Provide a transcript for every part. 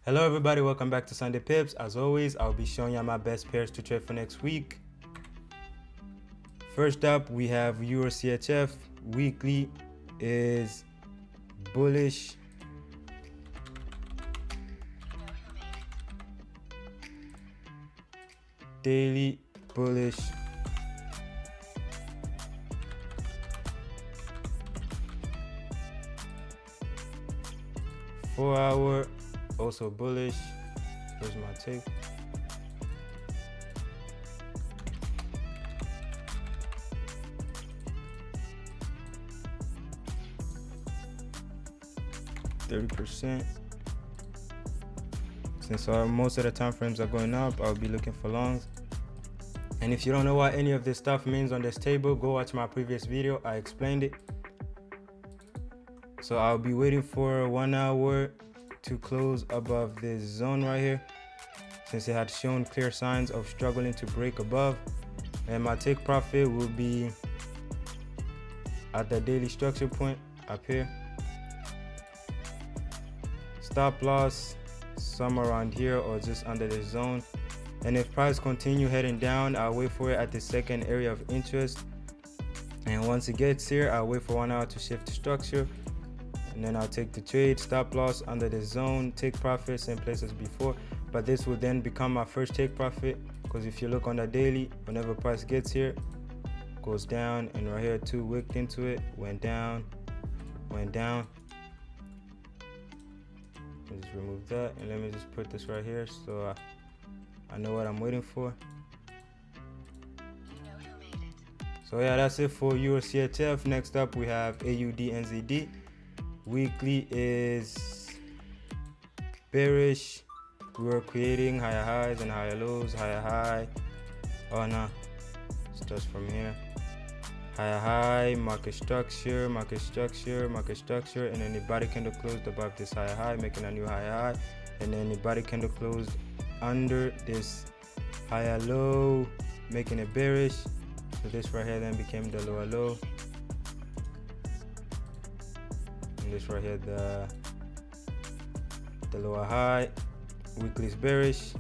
Hello everybody, welcome back to Sunday Pips. As always, I'll be showing you my best pairs to trade for next week. First up, we have Euro CHF. Weekly is bullish. Daily bullish. Four-hour also bullish. Here's my take. %. Since most of the time frames are going up, I'll be looking for longs. And if you don't know what any of this stuff means on this table, go watch my previous video. I explained it. So I'll be waiting for 1 hour to close above this zone right here, since it had shown clear signs of struggling to break above. And my take profit will be at the daily structure point up here. Stop loss somewhere around here or just under this zone. And if price continue heading down, I'll wait for it at the second area of interest. And once it gets here, I'll wait for 1 hour to shift to structure. And then I'll take the trade. Stop loss under this zone. Take profit, same place as before. But this will then become my first take profit, because if you look on the daily, whenever price gets here, goes down, and right here too, wicked into it, went down, went down. Let me just remove that, and let me just put this right here so I know what I'm waiting for. So yeah, that's it for Euro CHF. Next up, we have AUD NZD. Weekly is bearish. We were creating higher highs and higher lows. Higher high. Oh no, starts from here. Higher high, market structure, market structure, market structure, and then the body candle closed above this higher high, making a new higher high, and then the body candle closed under this higher low, making it bearish. So this right here then became the lower low. And this right here the lower high. Weekly is bearish.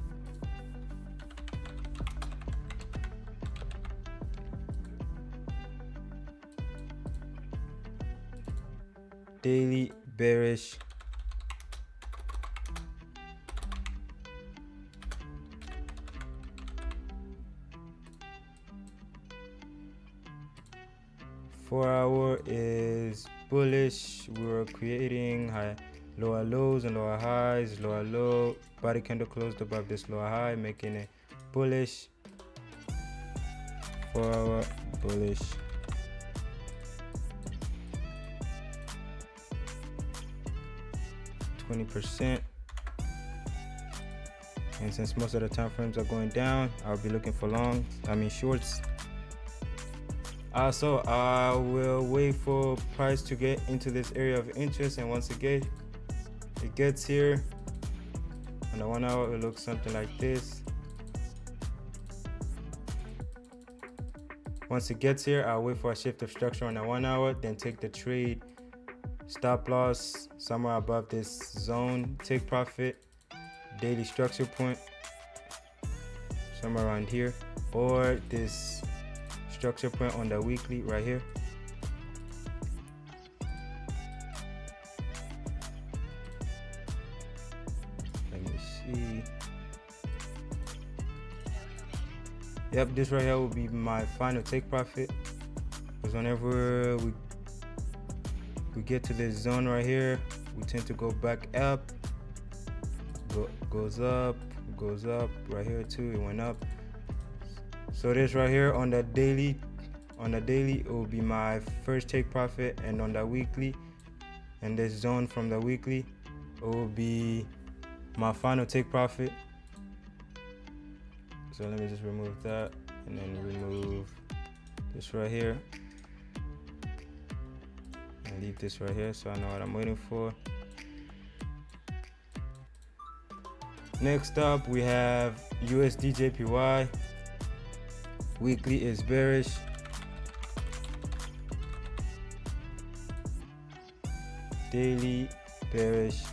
Daily bearish. Four-hour is bullish. We were creating lower lows and lower highs, lower low. Body candle closed above this lower high, making it bullish. 4-hour bullish. %. And since most of the time frames are going down, I'll be looking for shorts. So I will wait for price to get into this area of interest, and once it gets here on the 1 hour, it looks something like this. Once it gets here, I'll wait for a shift of structure on the 1 hour, then take the trade. Stop loss somewhere above this zone. Take profit, daily structure point somewhere around here, or this structure point on the weekly right here. Let me see. Yep, this right here will be my final take profit, because whenever we get to this zone right here, we tend to go back up. Goes up right here too. It went up. So this right here on the daily, it will be my first take profit, and on the weekly, and this zone from the weekly, it will be my final take profit. So let me just remove that, and then remove this right here, and leave this right here so I know what I'm waiting for. Next up, we have USD JPY. Weekly is bearish. Daily bearish.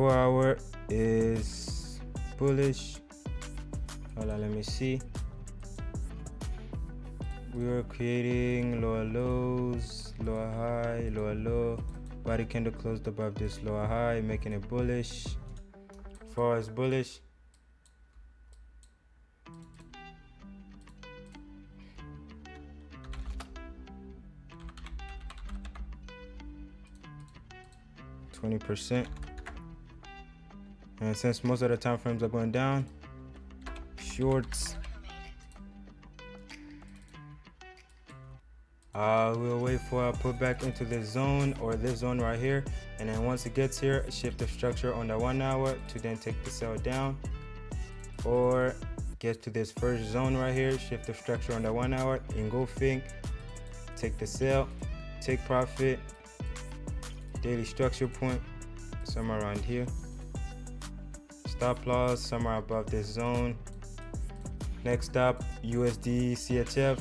4 hour is bullish. Hold on, let me see. We are creating lower lows, lower high, lower low. Body candle closed above this lower high, making it bullish. 4 hour is bullish. %. And since most of the time frames are going down, shorts. We'll wait for a pullback into this zone or this zone right here, and then once it gets here, shift the structure on the 1 hour to then take the sell down, or get to this first zone right here, shift the structure on the 1 hour, engulfing, take the sell, take profit, daily structure point somewhere around here, stop loss somewhere above this zone. Next up, USD CHF.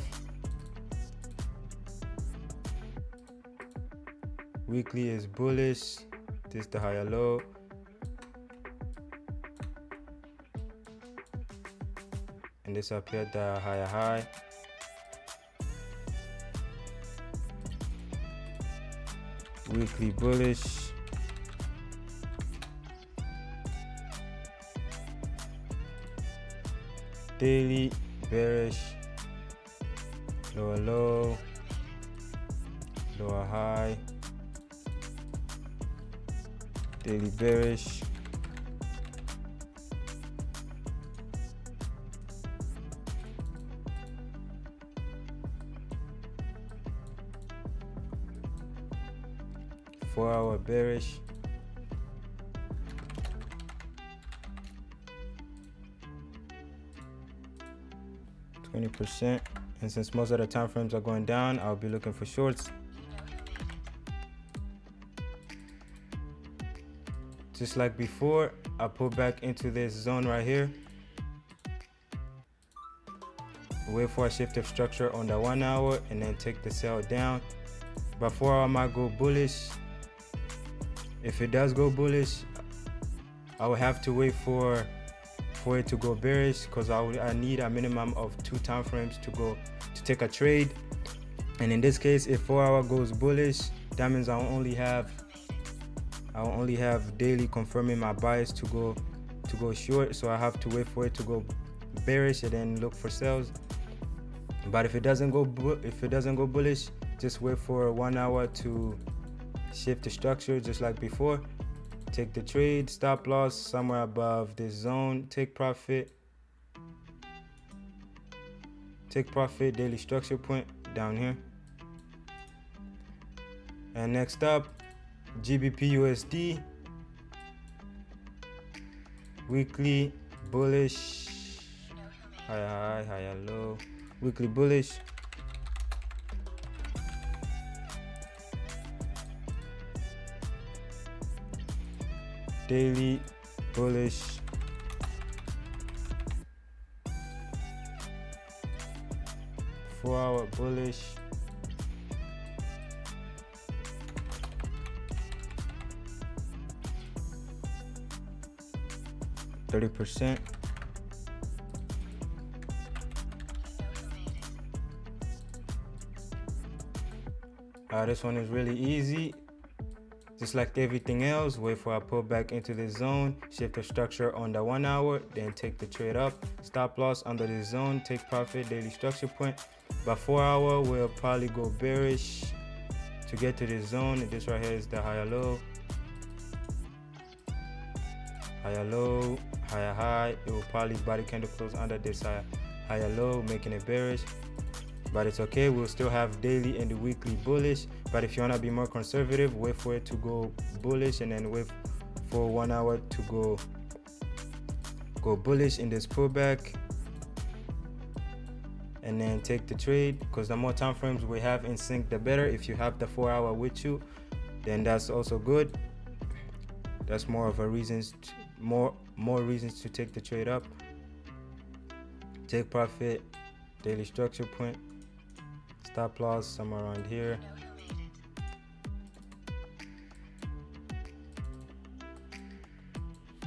Weekly is bullish. This is the higher low. And this up here, the higher high. Weekly bullish. Daily bearish. Lower low. Lower high. Daily bearish. Four-hour bearish. %. And since most of the time frames are going down, I'll be looking for shorts. Just like before, I pull back into this zone right here. Wait for a shift of structure on the 1 hour and then take the sell down. But 4 hour might go bullish. If it does go bullish, I will have to wait for it to go bearish, because I need a minimum of 2 time frames to take a trade. And in this case, if 4 hour goes bullish, that means I will only have daily confirming my bias to go short. So I have to wait for it to go bearish and then look for sales. But if it doesn't go bullish, just wait for 1 hour to shift the structure just like before. Take the trade, stop loss somewhere above this zone, take profit, daily structure point down here. And next up, GBP USD. Weekly bullish, higher high, higher low, weekly bullish. Daily bullish. Four-hour bullish. %. This one is really easy. Just like everything else, wait for a pullback into the zone, shift the structure on the 1 hour, then take the trade up, stop loss under the zone, take profit, daily structure point. By 4 hour, we'll probably go bearish to get to this zone. This right here is the higher low, higher high. It will probably body candle close under this higher low, making it bearish. But it's okay, we'll still have daily and the weekly bullish. But if you want to be more conservative, wait for it to go bullish and then wait for 1 hour to go bullish in this pullback, and then take the trade, because the more time frames we have in sync, the better. If you have the 4 hour with you, then that's also good. That's more of a more reasons to take the trade up. Take profit, daily structure point, stop loss somewhere around here.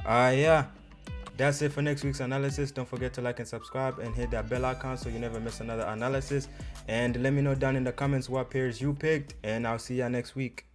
Yeah, that's it for next week's analysis. Don't forget to like and subscribe and hit that bell icon so you never miss another analysis. And let me know down in the comments what pairs you picked, and I'll see ya next week.